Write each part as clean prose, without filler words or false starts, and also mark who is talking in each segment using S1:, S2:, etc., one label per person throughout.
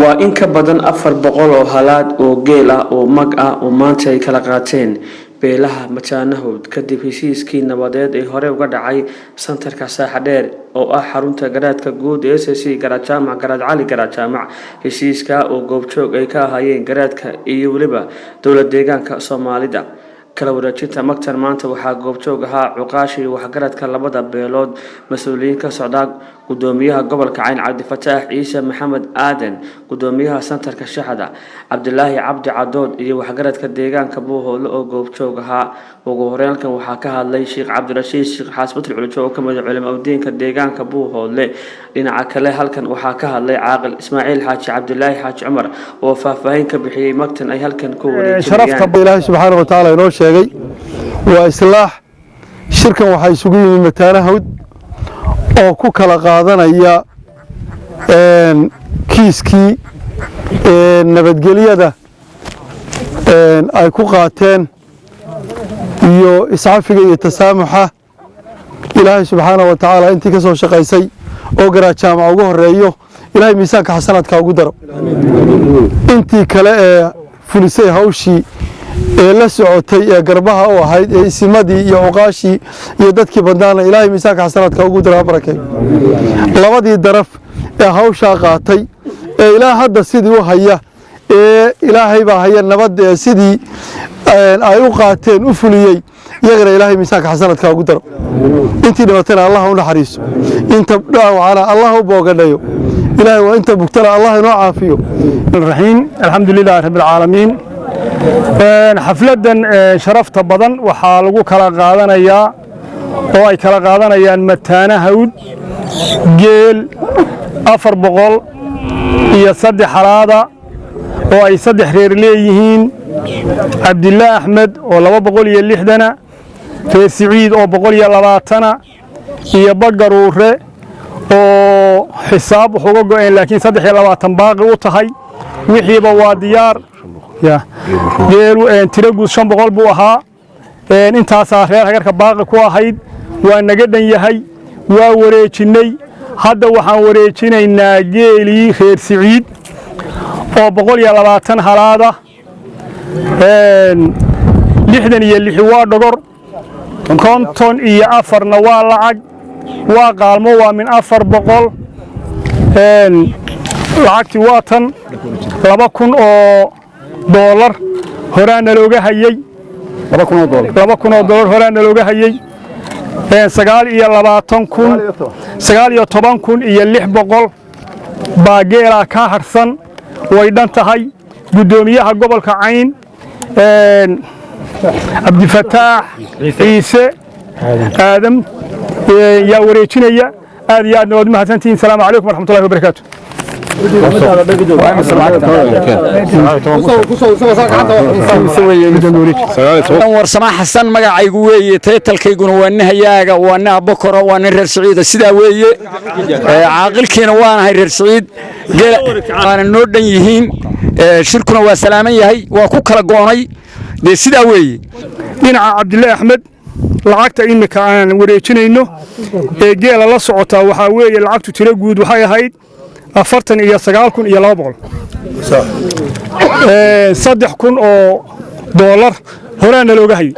S1: waa in ka badan 400 oo halaad oo geel ah oo mag ah oo maanta ay kala qaateen beelaha Mataanahood kadib heshiiskii nabadeed ee hore uga dhacay santarka Saaxa Dheer oo ah xarunta garaadka guud ee SSC Garajaamac Garaad Cali Garajaamac heshiiska oo goobjoog ay ka hayeen garaadka iyo waliba dowlad deegaanka Soomaalida kala wareejinta magtan maanta waxaa goobjoog ahaa cuqaashi waxgaradka labada beelood mas'uuliyiin ka socda gudoomiyaha gobolka Cayn Cabdi Fataax Ciise Maxamed Aadan gudoomiyaha santarka Shaxda Cabdilaahi Cabdi Cadood iyo waxgaradka deegaanka Buuhoole oo goobjoog ahaa ugu horeynkan waxaa ka hadlay Sheekh Cabdirashiid Sheekh Xaasbatul Culujo oo kamid ah culimada diinka deegaanka Buuhoole dhinaca kale halkan waxaa ka hadlay Caaqil Ismaaciil Xaaji Cabdilaahi Xaaji Cumar oo faahfaahin ka bixiyay magtan ay halkan ku wareejiyeen
S2: sharafta Ilaahay subhanahu wa ta'ala inoo sheegay waa islaax shirkan waxa isugu yimid Mataanahood oo ku kala qaadanaya kiiskii nabadgelyada ay ku qaateen iyo iscafiga iyo tasaamuxa Ilaahay subhanahu wa ta'ala intii ka soo shaqaysay oo Garajaamac ugu horeeyo Ilaahay miisaanka xasanadka ugu daro intii kale ee fulisay hawshii la socotay ee garbaha oo ahayd ee isimadii iyo uqaashi iyo dadkii badnaana Ilaahay miisaanka xasanadka ugu daro barakay labadii daraf ee hawsha qaatay ee ilaa hadda sidii u haya ee Ilaahay baa haya nabad ee sidii ay u qaateen u fuliyay yagana Ilaahay miisaanka xasanadka ugu daro intii dhimatana Allah u naxariiso inta dhaawacana Allah u boogadhayo Ilaahay waa inta bugtana Allah inoo caafiyo
S3: الرحيم الحمد لله رب العالمين xafladan sharafta badan waxaa lagu kala qaadanayaa oo ay kala qaadanayaan Mataanahood geel 400 iyo 3 halaada oo ay 3 reer leeyihiin Cabdilaahi Axmed oo 260 Reer Siciid oo 120 iyo Bagaruure oo xisaab wuxuu go'een laakiin 23 baaqi u tahay wixiiba waa diyaar يا geelu tiragu 500 buu ahaa intaas reer hagarka baaqi ku ahayd waa naga dhan yahay waa wareejinay hadda waxaan wareejinaynaa geelii Reer Siciid oo 120 halaada 66 waa dhogor konton iyo 4 waa lacag waa qaalmo waa min 400 lacagti waa tan 2000 oo دولار هرانا لوجا هيي 2,000 دولار هرانا لوجا هيي سجال إيا 20 كون سجال إيا 10 كون إيا 600 باجيرا كهرسن ويدان تهاي قدوميها قبل كعين عبد الفتاح عيسى آدم يا وريتشينيا هذه يا نود مهتنتين السلام عليكم ورحمة الله وبركاته
S4: warsama xasan magacaygu weeye taytalkayguna waa nahayaaga waa nah bokoro waa nin reer Siciid sida weeye caaqilkiina waanahay reer Siciid geelana noo dhan yihiin shirkuna waa salaaman yahay waa ku kala goonay sida weeye
S3: dhinaca Cabdilaahi Axmed lacagta imika aan wareejinayno ee geela la socota waxa weeye lacagtu tiro guud waxay ahayd 49,200 3,000 oo doolar horaana looga hayay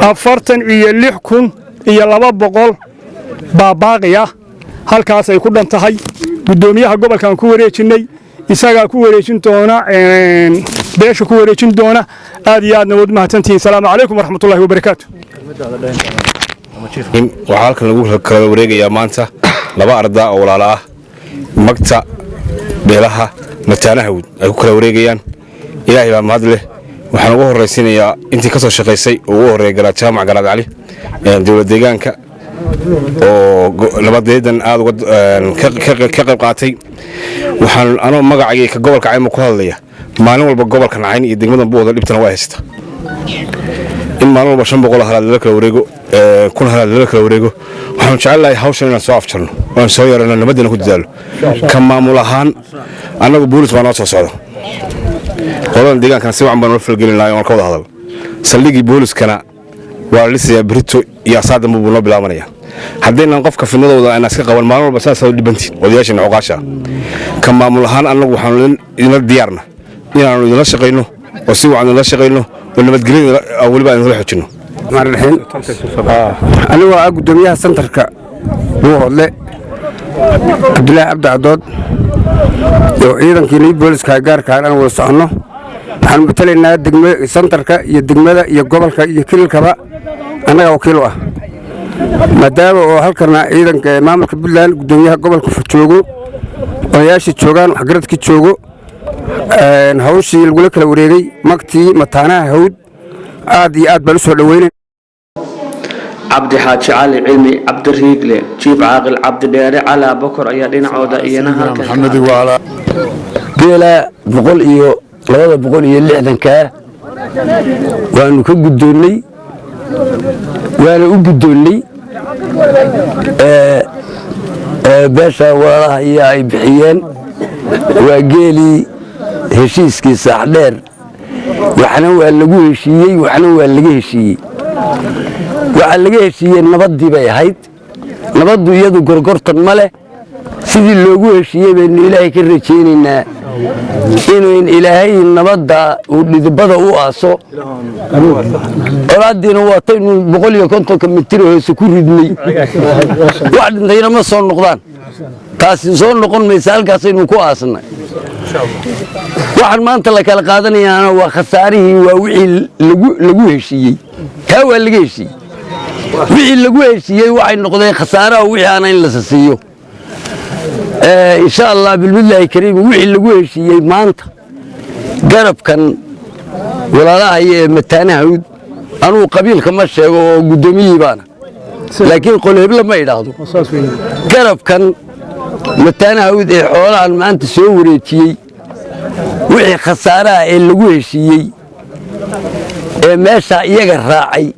S3: 46,200 baa baaqiya halkaas ay ku dhantahay gudoomiyaha gobolkan ku wareejinay isaga ku wareejin doona beesha ku wareejin doona aad iyo aadna wad mahadsantiin salaamu calaykum waraxmatullaahi wabarakaatu
S5: waxaa halkan lagu kala wareegayaa maanta laba arda oo walaalo ah magta beelaha Mataanahood ay ku kala wareegayaan Ilaahay baa mahad leh waxaan ugu horeysiinayaa intii ka soo shaqaysay ugu horeeyay Garajaamac Garaad Cali dowlad deegaanka oo nabadeedan aad uga ka qayb qaatay waxaan anoo magacayga ka gobolka Cayn ku hadlaya maalin walba gobolka Cayn iyo degmada Buuhoole dhibtana waa haysta in maalin walba 500 halaad la kala wareego 1,000 halaad la kala wareego waxaan jecelahay hawshan inaan soo afjarno oo soo yarano nabadana ku dadaalo ka maamul ahaan anagu boolis baan soo socdo qodoban deegaankana si wacan baan u falgelinayo oo ka wada hadal saldhigii booliskana waa la lisayaa berito iyo asaadan buu noo bilaabanaya haddaynan qofka fidnadooda ayna iska qaban maalin walba saas dhibantiin odayaashana cuqaasha ka maamul ahaan annagu waxaanu idinla diyaarna inaanu idinla shaqayno oo si wacan idinla shaqayno oo nabadgelyada weliba idinla xoojinno
S6: anigoo ah gudoomiyaha santarka buuhoodle cabdilaahi cabdi cadood iyo ciidankii nabad booliska gaarka aan wada soconno waxaan matalaynaa santarka iyo degmada iyo gobolka iyo kililkaba annaga wakiil u ah maadaama oo halkana ciidanka maamulka Puntland gudoomiyaha gobolka joogo odayaashii joogaan waxgaradkii joogo hawshii lagu kala wareegay magtii mataanaha hawd aad iyo aad baan u soo dhaweynay
S1: cabdi xaaji cali cilmi cabdi riigle jiif caaqil cabdi dheere cala bokor ayaa dhinacooda iyana halkan
S7: maxamed waala
S8: geela 260 waanu ka gudoonnay waana u gudoonnay beesha walaalaha iyo ay bixiyeen waa geelii heshiiskii saaxdheer waxna waa lagu heshiiyey waxna waa laga heshiiyey waxa laga heshiiyey nabadii bay ahayd nabadu iyadu gorgortan ma leh sidii loogu heshiiyey baynu ilaahay ka rajaynaynaa inuu ilaahay nabadda uu dhidibada u aaso olaadiina waa taynu 150 mitir hoose ku ridnay wax dhintayna ma soo noqdaan taasi soo noqon maysa halkaas inuu ku aasnay waxaan maanta la kala qaadanayaa waa khasaarihii waa wixii lagu heshiiyey taa waa laga heshiiyey wixii lagu heshiiyey waxay noqdeen khasaaraha wixii aan in la siiyo إن شاء الله بالله الكريم وحي اللي قوي شيء ما أنت قرب كان ولا لا هي متانة هود أنا قبيل كمش قدومي بانا لكن قوله بلا ما يلاحظوا قرب كان متانة هود حوالي عن ما أنت سوري شيء وحي خسارة اللي قوي شيء ماشى يقر راعي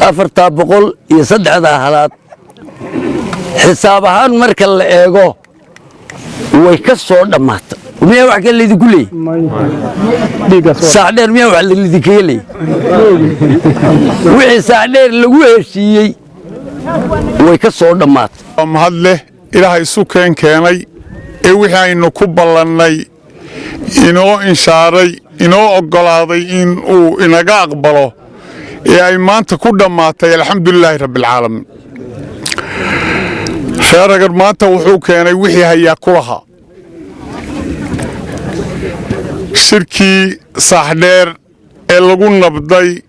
S8: أفرطا بقول يصدع ذا حالات حساب ahaan marka la eego way ka soo dhamaatay miyaa wax kale idinku leeyahay saacdeer miyaa wax idinku leeyahay wixii saacdeer lagu heshiiyey way ka soo dhamaatay
S7: mahad leh ilaahay isu keenay ee wixii aynu ku ballannay inoo inshaaray inoo ogolaaday in uu inaga aqbalo ee ay maanta ku dhamaatay alxamdulilaahi rabbil caalamiin شارع مانتا وحو كاني وحي هيا كلها شركي صاحدير اللغو نبضي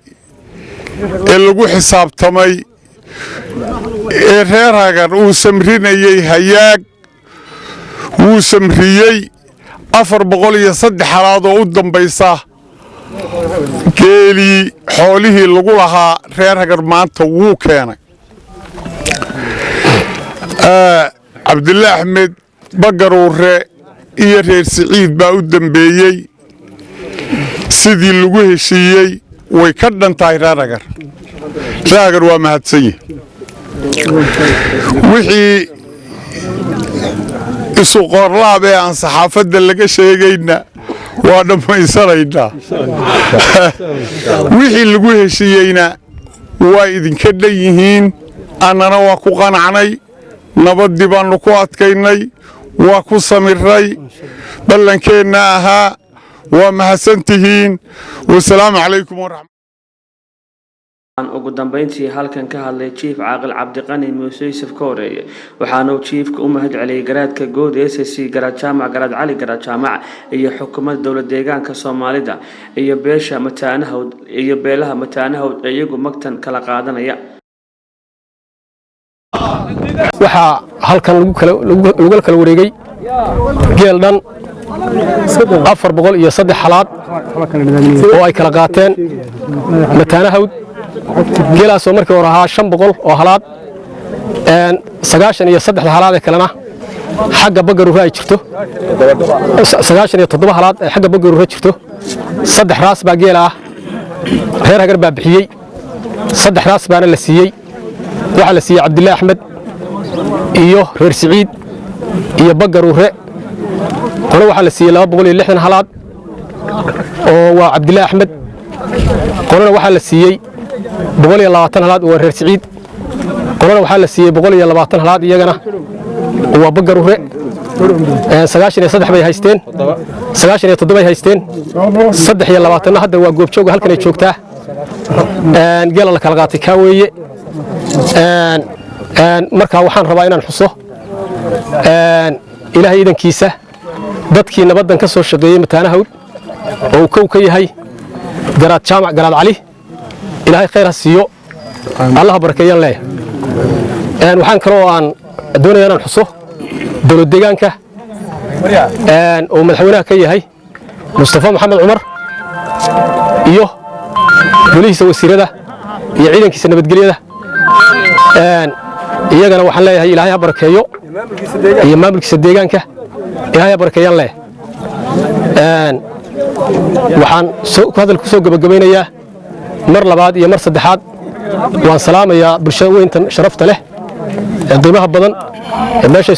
S7: اللغو حساب تمي إرهاقر وسمريني هياك وسمريي أفر بغولي صد حرادو قدام بيساه كيلي حوليه اللغو لها رهاقر مانتا وو كاني عبد الله أحمد بقر ورّي إيه رير سعيد باودن بيي سيدي اللقوه الشيي ويكدن تاي راقر ومهاتسي وحي إسوقور لابي عن صحافة دلقى شيئينا وانا ما يسرينا وحي اللقوه الشيينا وايدن كديهين أنا نواكو قنعني nabadii baanu ku adkaynay waa ku samiray ballankeenna ahaa waa mahadsantihiin wassalaamu calaykum waraxmatullaahi
S1: ugu dambeyntii halkan ka hadlay jiif caaqil cabdiqani muuse yusuf kooreeye waxaana uu jiifka u mahad celiyay garaadka good SSC garaad jaamac garaad cali garaad jaamac iyo xukuumadda dowlad deegaanka Soomaalida iyo beesha mataanahood iyo beelaha mataanahood iyagu magtan kala qaadanaya
S3: waxaa halkan lagu kala wareegay geel dhan 403 xalaad oo ay kala qaateen mataanahawd geelaasoo markii hore ahaa 500 oo halaad 93 halaad ee kalena xagga bagaruura ay jirto 97 halaad ee xagga bagaruura jirto 3 raas baa geel ah reer hagar baa bixiyay 3 raas baana la siiyey waxa la siiyay Cabdillah Ahmed iyo reer Saciid iyo bagaruure qolo waxa la siiyay 260 halaad oo waa Cabdillah Ahmed qolana waxaa la siiyey 120 halaad oo reer Siciid qolana waxaa la siiyey 120 halaad iyagana waa bagarure 93 bay haysteen 97 bay haysteen 23 hadda waa goob jooga halkan ay joogtaa geela la kala qaatay ka weeye marka waxaan rabaa inaan xuso ilaahay idankiisa dadkii nabadan ka soo shaqeeyay mataanahawd oo kow ka yahay garaad jaamac garaad cali ilaahay khayr ha siiyo allah barakeeyaan leeyahay waxaan kaloo aan doonayaa inaan xuso dowlad deegaanka oo madaxweynaha ka yahay Mustafa Maxamed Cumar iyo golihiisa wasiirada iyo ciidankiisa nabadgelyada iyagana waxaan leeyahay ilaahay ha barakeeyo iyo maamulkiisa deegaanka ilaahay ha barakeeyaan leeyahay waxaan hadal ku soo gabagabeynayaa mar labaad iyo mar saddexaad waan salaamayaa bulshada weyntan sharafta leh ee qiimaha badan ee meesha